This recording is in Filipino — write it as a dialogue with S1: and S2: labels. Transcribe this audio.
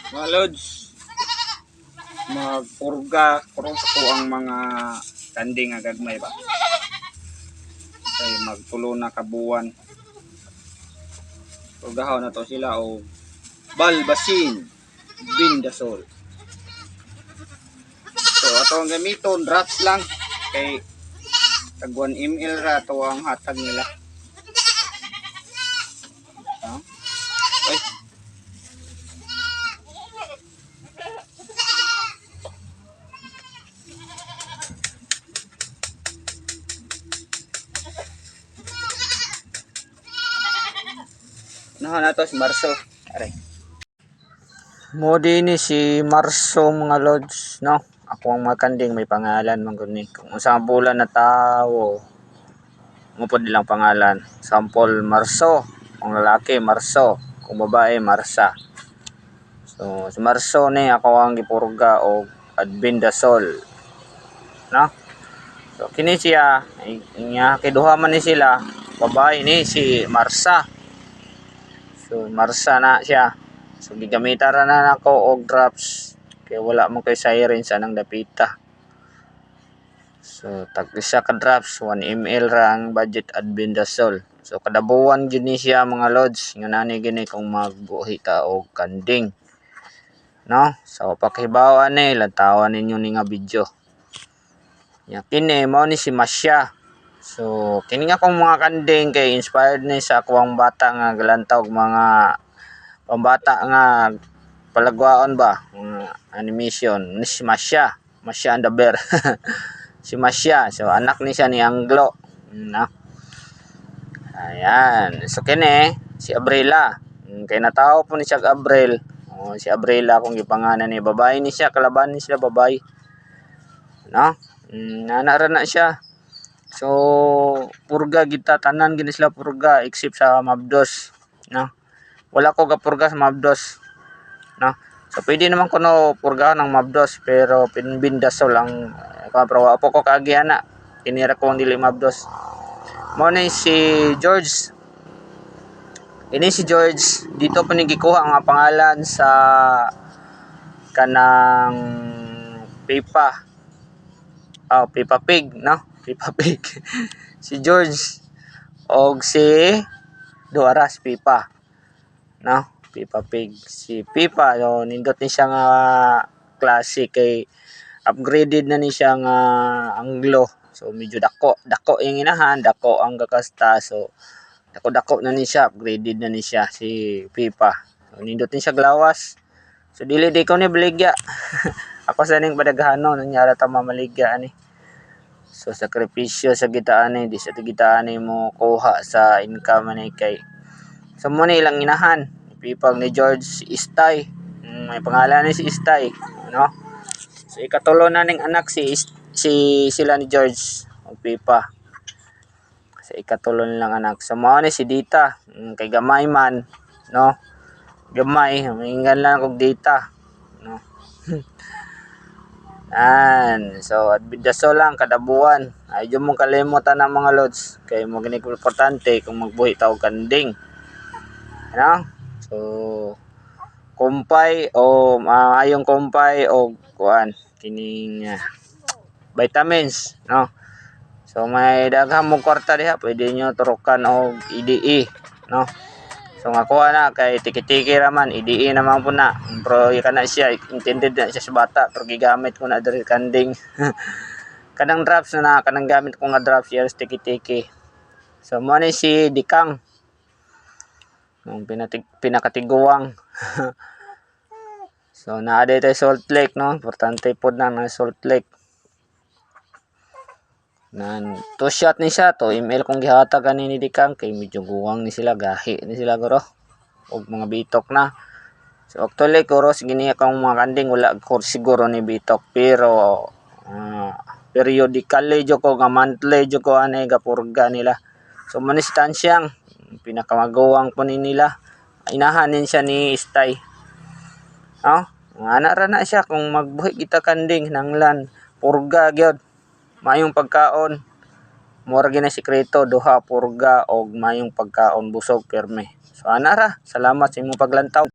S1: Mga lods, magpurga kurong ko ang mga kanding nga gagmay ba. Kay magtulo na kabuwan. Purgahon na to sila o balbasin bindasol. So atong gamiton drops lang kay tag 1 ml ra to ang hatag nila. Ay. Nahan na to si Marso. Aray. Modi ni si Marso mga lods, no? Ako ang makanding may pangalan man gud ni. Kung usa bulan na tawo, mupod nilang pangalan. Sample Marso, kung lalaki Marso, kung babae Marsa. So si Marso ni ako ang gipurga og albendazole, no? So kini siya inya kiduha man ni sila, babae ni si Marsa. So Marsa na siya. So gigamitan ra na nako og drops kay wala mo kay siren sa nang dapita. So tag isa ka drops 1 ml ra ang budget albendazole. So kada buwan gid ni siya mga lods, nganani gini kung magbuhi ta og kanding. No? So pakihibaw ani lantawan ninyo ni nga video. Ya kini mao ni si Masya. So kini nga kong mga kanding kay inspired ni sa akong bata nga galantaw mga pambata nga palagwaon ba, animation ni si Masya and the Bear. Si Masya, so anak ni siya ni Anglo, no? Ayan, so kini si Abrela, kay natawo po ni siya Abrel. Si Abrela kung gipanganan ni babae ni siya, kalaban ni sila babae, no? Nanara na siya. So purga kita tanan gini sila purga except sa Mabdos, no? Wala ko gapurga sa Mabdos, no? So pwede naman kuno purga ng Mabdos pero pinbindasol ang pero apo ko kaagihana kinira ko ang dili Mabdos. Mo ni si George. Ini si George dito pa ni gikuha ang pangalan sa kanang Pipa. Pipa Pig, no? Pipa Pig. Si George og si Duaras Pipa, no? Pipa Pig. Si Pipa, so, nindot ni siya nga klase kay upgraded na ni siya nga Anglo. So medyo dako yung inahan, dako ang gakasta. So dako na ni siya, upgraded na ni siya si Pipa. So nindot ni siya glawas. So dili di ko ni baligya. Ako sa ning badaghanon nangyara ta mamaligya ani. So sakripisyo sa gitaan ni, di sa gitaan ni mo kuha sa income ni kay. So mo ni ilang inahan, Pipag ni George Istay. May pangalan ni si Istay, no? So ikatulo na ning anak sila ni George og Pipa. Sa ikatulo nilang anak. So mao ni si Dita, kay gamay man, no? Gamay, mingan lang og Dita, no? So albendazole lang kada buwan. Ayun mong kalimutan ng mga lods kay mo gini importante kung magbuhi ta og kanding, no? So kumpay o ayong kumpay o kuan kining vitamins, no? So may daghang mong kwarta diha, pwede nyo turukan og EDE, no? So nga kuha na kay tiki-tiki raman, EDE naman po na. Pero kana siya, intended na siya sa bata, pero gigamit ko na diri kanding. Kanang drops na kanang gamit ko nga drops yes tiki-tiki. So mo ni si Dikang. Ang pinakatiguang. So naa dito Salt Lake, no? Importante pod na Salt Lake. Nan 2 shot ni siya, 2 ml kung gihatag ani ni Dikang kay medyo guwang ni sila, gahi ni sila guro og mga bitok na. So actually guro sige niya kang mga kanding wala ko siguro ni bitok pero periodically jo ko nga monthly jo ko ani gapurga nila. So manistansyang pinakamagawang po ni nila inahanin siya ni Istay, no? Ana ra na siya kung magbuhi kita kanding nanglan purga gyud. Mayong pagkaon mura gina sikreto duha purga og mayong pagkaon busog perme. So ana ra, salamat sa imong paglantaw.